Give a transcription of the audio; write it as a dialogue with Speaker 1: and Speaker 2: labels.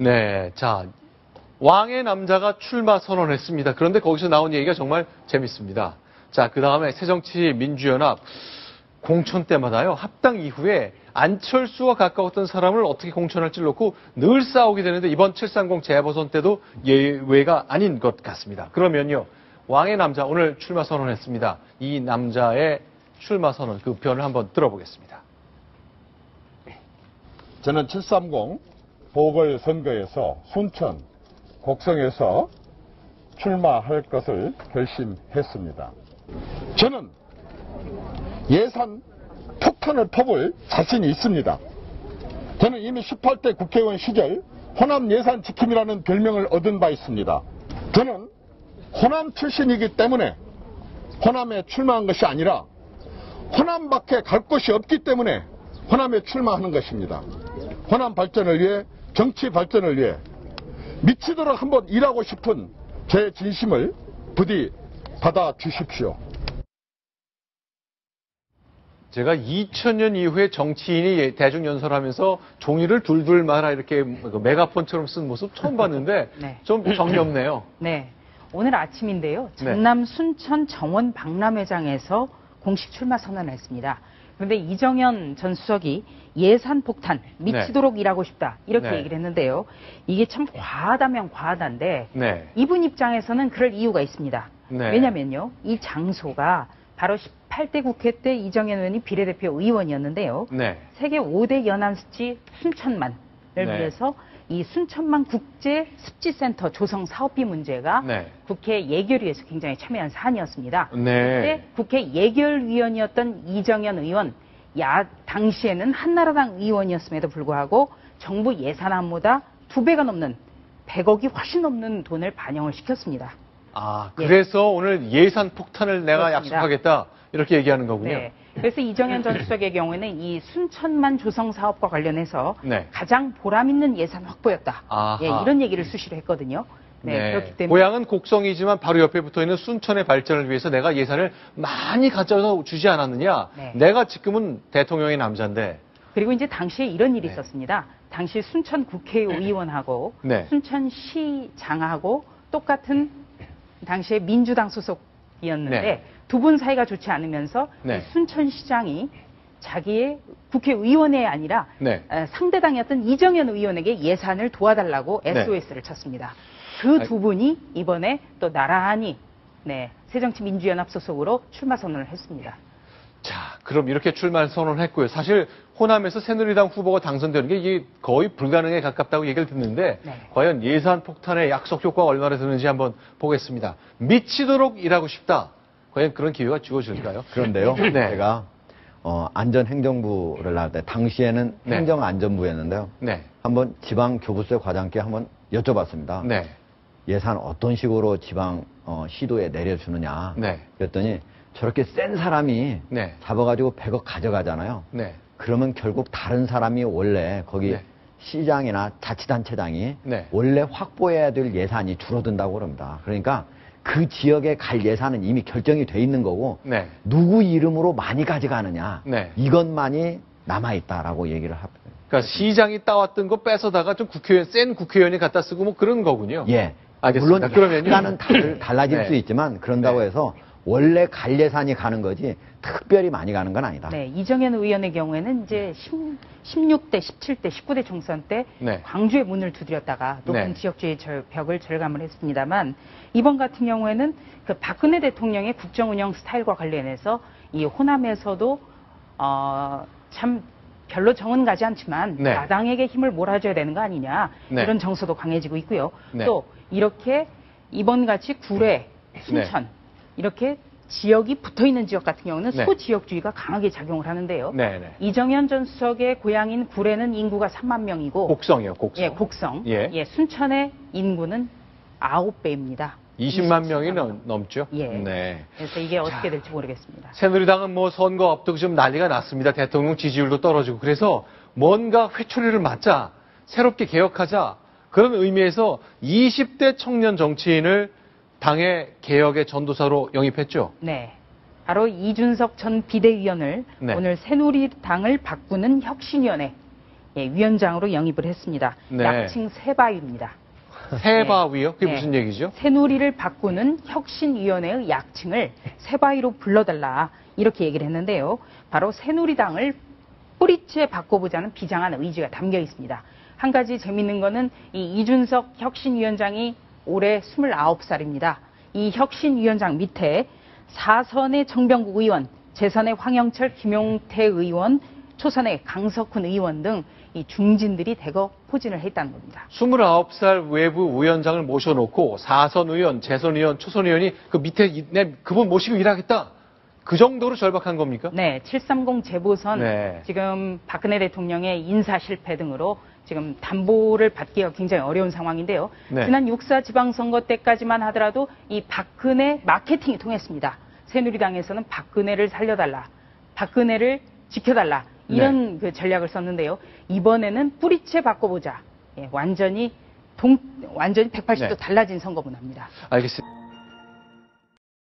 Speaker 1: 네, 자, 왕의 남자가 출마 선언했습니다. 그런데 거기서 나온 얘기가 정말 재밌습니다. 자, 그 다음에 새정치민주연합 공천 때마다요, 합당 이후에 안철수와 가까웠던 사람을 어떻게 공천할지를 놓고 늘 싸우게 되는데 이번 730 재보선 때도 예외가 아닌 것 같습니다. 그러면요, 왕의 남자 오늘 출마 선언했습니다. 이 남자의 출마 선언, 그 변을 한번 들어보겠습니다.
Speaker 2: 저는 730 보궐선거에서 순천, 곡성에서 출마할 것을 결심했습니다. 저는 예산 폭탄을 퍼볼 자신이 있습니다. 저는 이미 18대 국회의원 시절 호남 예산 지킴이라는 별명을 얻은 바 있습니다. 저는 호남 출신이기 때문에 호남에 출마한 것이 아니라 호남밖에 갈 곳이 없기 때문에 호남에 출마하는 것입니다. 호남 발전을 위해, 정치 발전을 위해 미치도록 한번 일하고 싶은 제 진심을 부디 받아주십시오.
Speaker 1: 제가 2000년 이후에 정치인이 대중연설하면서 종이를 둘둘 말아 이렇게 메가폰처럼 쓴 모습 처음 봤는데
Speaker 3: 네.
Speaker 1: 좀 정겹네요.
Speaker 3: 네. 오늘 아침인데요. 전남 순천 정원 박람회장에서 공식 출마 선언을 했습니다. 그런데 이정현 전 수석이 예산 폭탄, 미치도록 일하고 싶다. 이렇게 얘기를 했는데요. 이게 참 과하다면 과하다인데 이분 입장에서는 그럴 이유가 있습니다. 왜냐면요. 이 장소가 바로 18대 국회 때 이정현 의원이 비례대표 의원이었는데요. 세계 5대 연안습지 순천만을 위해서 이 순천만 국제 습지센터 조성 사업비 문제가 국회 예결위에서 굉장히 첨예한 사안이었습니다. 그때 국회 예결위원이었던 이정현 의원, 당시에는 한나라당 의원이었음에도 불구하고 정부 예산안보다 2배가 넘는 100억이 훨씬 넘는 돈을 반영을 시켰습니다.
Speaker 1: 아, 그래서 오늘 예산 폭탄을 내가
Speaker 3: 그렇습니다.
Speaker 1: 약속하겠다 이렇게 얘기하는 거군요.
Speaker 3: 네. 그래서 이정현 전 수석의 경우에는 이 순천만 조성 사업과 관련해서 가장 보람 있는 예산 확보였다. 이런 얘기를 수시로 했거든요. 그렇기 때문에
Speaker 1: 고향은 곡성이지만 바로 옆에 붙어 있는 순천의 발전을 위해서 내가 예산을 많이 가져서 주지 않았느냐. 내가 지금은 대통령의 남자인데.
Speaker 3: 그리고 이제 당시에 이런 일이 있었습니다. 당시 순천 국회의원하고 순천시장하고 똑같은 당시에 민주당 소속이었는데 두 분 사이가 좋지 않으면서 순천시장이 자기의 국회의원이 아니라 상대당이었던 이정현 의원에게 예산을 도와달라고 SOS를 쳤습니다. 그 두 분이 이번에 또 나란히 새정치민주연합 소속으로 출마 선언을 했습니다.
Speaker 1: 자, 그럼 이렇게 출마 선언을 했고요. 사실 호남에서 새누리당 후보가 당선되는 게 이게 거의 불가능에 가깝다고 얘기를 듣는데 과연 예산 폭탄의 약속 효과가 얼마나 되는지 한번 보겠습니다. 미치도록 일하고 싶다. 과연 그런 기회가 주어질까요?
Speaker 4: 그런데요. 제가 안전행정부를 나갈 때 당시에는 행정안전부였는데요. 한번 지방교부세 과장께 한번 여쭤봤습니다. 예산 어떤 식으로 지방 시도에 내려주느냐. 그랬더니 저렇게 센 사람이 잡아가지고 100억 가져가잖아요. 그러면 결국 다른 사람이 원래 거기 시장이나 자치단체장이 원래 확보해야 될 예산이 줄어든다고 그럽니다. 그러니까 그 지역에 갈 예산은 이미 결정이 돼 있는 거고 누구 이름으로 많이 가져가느냐 이것만이 남아있다라고 얘기를 합니다.
Speaker 1: 그러니까 시장이 따왔던 거 뺏어다가 좀 센 국회의원이 갖다 쓰고 뭐 그런 거군요. 알겠습니다.
Speaker 4: 물론 그러면은 달라질 수 있지만 그런다고 해서 원래 갈 예산이 가는 거지 특별히 많이 가는 건 아니다.
Speaker 3: 이정현 의원의 경우에는 이제 16대, 17대, 19대 총선 때 광주에 문을 두드렸다가 높은 지역주의 벽을 절감을 했습니다만 이번 같은 경우에는 그 박근혜 대통령의 국정운영 스타일과 관련해서 이 호남에서도 참 별로 정은 가지 않지만 야당에게 힘을 몰아줘야 되는 거 아니냐 이런 정서도 강해지고 있고요. 또 이렇게 이번 같이 구례, 순천 이렇게 지역이 붙어있는 지역 같은 경우는 소지역주의가 강하게 작용을 하는데요. 이정현 전 수석의 고향인 구례는 인구가 3만 명이고
Speaker 1: 곡성이요, 곡성.
Speaker 3: 곡성. 순천의 인구는 9배입니다.
Speaker 1: 20만 명이 넘죠.
Speaker 3: 그래서 이게 어떻게 될지 모르겠습니다.
Speaker 1: 새누리당은 뭐 선거 앞두고 좀 난리가 났습니다. 대통령 지지율도 떨어지고. 그래서 뭔가 회초리를 맞자, 새롭게 개혁하자. 그런 의미에서 20대 청년 정치인을 당의 개혁의 전도사로 영입했죠.
Speaker 3: 바로 이준석 전 비대위원을 오늘 새누리당을 바꾸는 혁신위원회 위원장으로 영입을 했습니다.
Speaker 1: 네.
Speaker 3: 약칭 새바위입니다.
Speaker 1: 새바위요? 그게
Speaker 3: 네.
Speaker 1: 무슨 얘기죠?
Speaker 3: 새누리를 바꾸는 혁신위원회의 약칭을 새바위로 불러달라 이렇게 얘기를 했는데요. 바로 새누리당을 뿌리째 바꿔보자는 비장한 의지가 담겨 있습니다. 한 가지 재밌는 거는 이 이준석 혁신위원장이 올해 29살입니다. 이 혁신위원장 밑에 4선의 정병국 의원, 재선의 황영철, 김용태 의원, 초선의 강석훈 의원 등 이 중진들이 대거 포진을 했다는 겁니다.
Speaker 1: 29살 외부 위원장을 모셔놓고 4선 의원, 재선 의원, 초선 의원이 그 밑에 그분 모시고 일하겠다. 그 정도로 절박한 겁니까?
Speaker 3: 네, 730 재보선
Speaker 1: 네.
Speaker 3: 지금 박근혜 대통령의 인사 실패 등으로 지금 담보를 받기가 굉장히 어려운 상황인데요.
Speaker 1: 네.
Speaker 3: 지난 6.4 지방선거 때까지만 하더라도 이 박근혜 마케팅이 통했습니다. 새누리당에서는 박근혜를 살려달라, 박근혜를 지켜달라 이런 그 전략을 썼는데요. 이번에는 뿌리째 바꿔보자. 완전히 180도 달라진 선거 문화입니다.
Speaker 1: 알겠습니다.